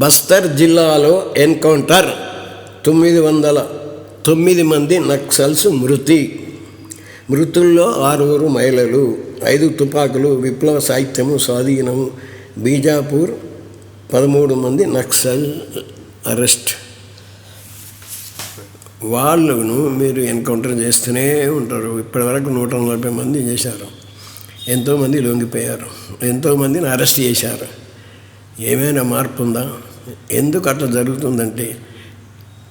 బస్తర్ జిల్లాలో ఎన్కౌంటర్ 909 మంది నక్సల్స్ మృతుల్లో 6 మహిళలు, 5 తుపాకులు, విప్లవ సాహిత్యము స్వాధీనము. బీజాపూర్ 13 మంది నక్సల్ అరెస్ట్. వాళ్ళను మీరు ఎన్కౌంటర్ చేస్తూనే ఉంటారు. ఇప్పటివరకు 140 మంది చేశారు. ఎంతోమంది లొంగిపోయారు, ఎంతోమందిని అరెస్ట్ చేశారు. ఏమైనా మార్పు ఉందా? ఎందుకు అట్లా జరుగుతుందంటే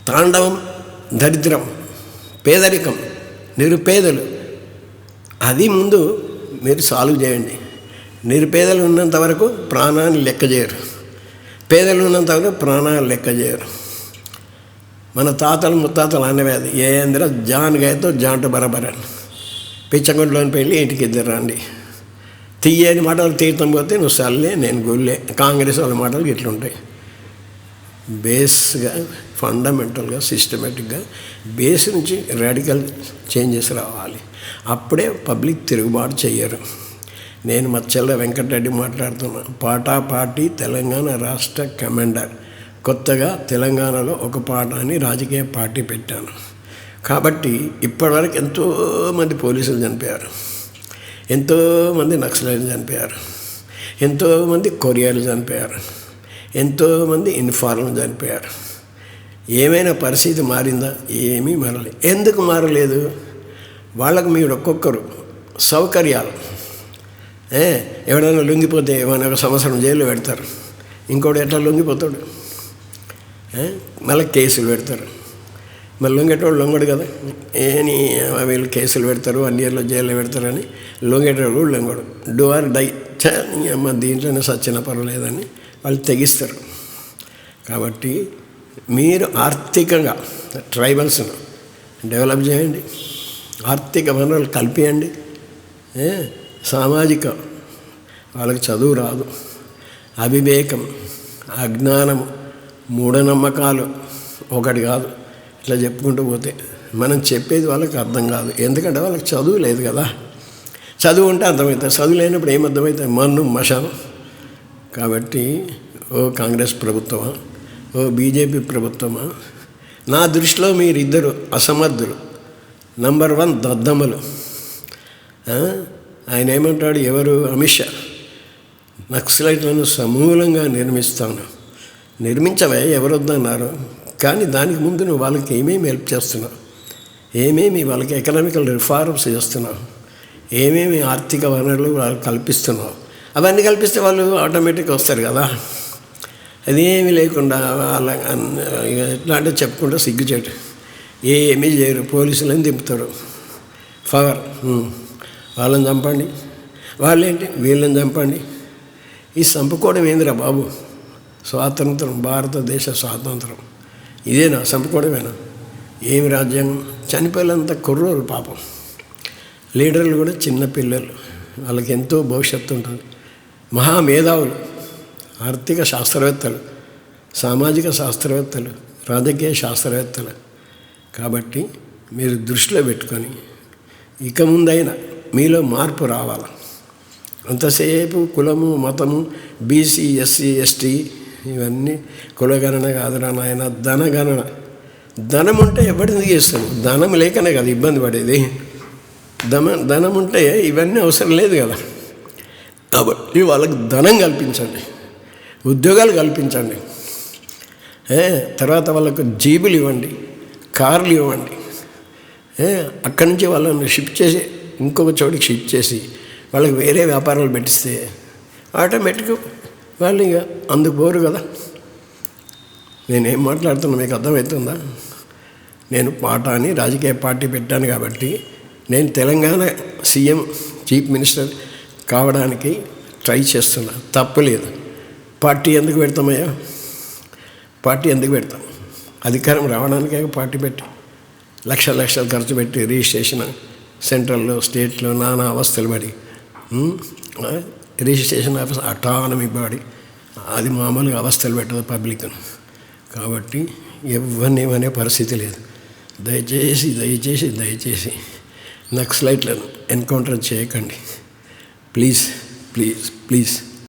తాండవం, దరిద్రం, పేదరికం, నిరుపేదలు. అది ముందు మీరు సాల్వ్ చేయండి. నిరుపేదలు ఉన్నంత వరకు ప్రాణాన్ని లెక్క చేయరు, పేదలు ఉన్నంత వరకు ప్రాణాలు లెక్క చేయరు. మన తాతలు ముత్తాతలు అనేవి ఏంద్ర జాన్ గాయతో జాంట బరబరని పిచ్చగొండలోని పెళ్ళి ఇంటికి ఇద్దరు రండి. తీయని మాటలు తీర్థం పోతే నువ్వు సల్లే నేను గుళ్ళే. కాంగ్రెస్ వాళ్ళ మాటలు ఇట్లుంటాయి. బేస్గా ఫండమెంటల్గా సిస్టమేటిక్గా బేస్ నుంచి రాడికల్ చేంజెస్ రావాలి. అప్పుడే పబ్లిక్ తిరుగుబాటు చెయ్యరు. నేను మచ్చల్ల వెంకటరెడ్డి మాట్లాడుతున్నా. పార్టీ తెలంగాణ రాష్ట్ర కమాండర్. కొత్తగా తెలంగాణలో ఒక పార్టీ రాజకీయ పార్టీ పెట్టాను. కాబట్టి ఇప్పటివరకు ఎంతోమంది పోలీసులు చనిపోయారు, ఎంతోమంది నక్సలైట్లు చనిపోయారు, ఎంతోమంది కొరియర్లు చనిపోయారు, ఎంతోమంది ఇన్ఫార్మర్లు చనిపోయారు. ఏమైనా పరిస్థితి మారిందా? ఏమీ మారలేదు. ఎందుకు మారలేదు? వాళ్ళకు మీరు ఒక్కొక్కరు సౌకర్యాలు. ఎవడైనా లొంగిపోతే ఏమైనా 1 సంవత్సరం జైల్లో పెడతారు. ఇంకోటి ఎట్లా లొంగిపోతాడు? మళ్ళీ కేసులు పెడతారు. మళ్ళీ లొంగేటోడు లొంగడు కదా. వీళ్ళు కేసులు పెడతారు, 1 ఇయర్లో జైల్లో పెడతారని లొంగేటోడు కూడా లొంగడు. Do or die. అమ్మ దీంట్లోనే సచ్చిన పర్వాలేదని వాళ్ళు తెగిస్తారు. కాబట్టి మీరు ఆర్థికంగా ట్రైబల్స్ను డెవలప్ చేయండి, ఆర్థిక వనరులు కల్పించండి. సామాజిక వాళ్ళకి చదువు రాదు, అవివేకం, అజ్ఞానము, మూఢనమ్మకాలు ఒకటి కాదు. ఇట్లా చెప్పుకుంటూ పోతే మనం చెప్పేది వాళ్ళకి అర్థం కాదు. ఎందుకంటే వాళ్ళకి చదువు లేదు కదా. చదువు ఉంటే అర్థమవుతుంది, చదువు లేనప్పుడు ఏం అర్థమవుతుంది? మన్ను మశానం. కాబట్టి ఓ కాంగ్రెస్ ప్రభుత్వమా, ఓ బీజేపీ ప్రభుత్వమా, నా దృష్టిలో మీరిద్దరు అసమర్థులు. నంబర్ 1 దద్దమ్మలు. ఆయన ఏమంటాడు? ఎవరు? అమిత్ షా. నక్సలైట్లను సమూలంగా నిర్మించవే, ఎవరొద్దన్నారు. కానీ దానికి ముందు నువ్వు వాళ్ళకి ఏమేమి హెల్ప్ చేస్తున్నావు, ఏమేమి వాళ్ళకి ఎకనామికల్ రిఫార్మ్స్ చేస్తున్నావు, ఏమేమి ఆర్థిక వనరులు వాళ్ళకి కల్పిస్తున్నావు. అవన్నీ కల్పిస్తే వాళ్ళు ఆటోమేటిక్గా వస్తారు కదా. అదేమీ లేకుండా వాళ్ళ ఎట్లా అంటే చెప్పుకుంటూ సిగ్గుచేటు. ఏమీ చేయరు. పోలీసులని దింపుతారు. పవర్. వాళ్ళని చంపండి, వాళ్ళేంటి వీళ్ళని చంపండి. ఈ చంపుకోవడం ఏందిరా బాబు? స్వాతంత్రం, భారతదేశ స్వాతంత్రం ఇదేనా? చంపుకోవడమేనా? ఏమి రాజ్యాంగం? చనిపోయేంత కుర్రోరు పాపం. లీడర్లు కూడా చిన్నపిల్లలు, వాళ్ళకి ఎంతో భవిష్యత్తు ఉంటుంది. మహామేధావులు, ఆర్థిక శాస్త్రవేత్తలు, సామాజిక శాస్త్రవేత్తలు, రాజకీయ శాస్త్రవేత్తలు. కాబట్టి మీరు దృష్టిలో పెట్టుకొని ఇక ముందైనా మీలో మార్పు రావాలి. అంతసేపు కులము, మతము, బీసీ, ఎస్సీ, ఎస్టీ ఇవన్నీ కులగణన కాదురా నాయన, ధనగణన. ధనం ఉంటే ఎవరిని చేస్తాడు? ధనం లేకనే కదా ఇబ్బంది పడేది. ధనం ఉంటే ఇవన్నీ అవసరం లేదు కదా. కాబట్టి వాళ్ళకి ధనం కల్పించండి, ఉద్యోగాలు కల్పించండి. తర్వాత వాళ్ళకు జీబులు ఇవ్వండి, కార్లు ఇవ్వండి. అక్కడి నుంచి వాళ్ళని షిఫ్ట్ చేసి ఇంకొక చోటికి షిఫ్ట్ చేసి వాళ్ళకి వేరే వ్యాపారాలు పెట్టిస్తే ఆటోమేటిక్గా వాళ్ళు ఇక అందుకు పోరు కదా. నేనేం మాట్లాడుతున్నా మీకు అర్థమవుతుందా? నేను పార్టీ రాజకీయ పార్టీ పెట్టాను కాబట్టి నేను తెలంగాణ సీఎం, చీఫ్ మినిస్టర్ కావడానికి ట్రై చేస్తున్నా. తప్పులేదు. పార్టీ ఎందుకు పెడతామయ్యా? పార్టీ ఎందుకు పెడతాం? అధికారం రావడానికే పార్టీ పెట్టి లక్షలు ఖర్చు పెట్టి రిజిస్ట్రేషన్ సెంట్రల్లో, స్టేట్లో నానా అవస్థలు పడి రిజిస్ట్రేషన్ ఆఫీస్ అటానమీ బాడీ, అది మామూలుగా అవస్థలు పెట్టదు పబ్లిక్ను. కాబట్టి ఎవరిని అనే పరిస్థితి లేదు. దయచేసి నక్సలైట్లను ఎన్కౌంటర్ చేయకండి. ప్లీజ్.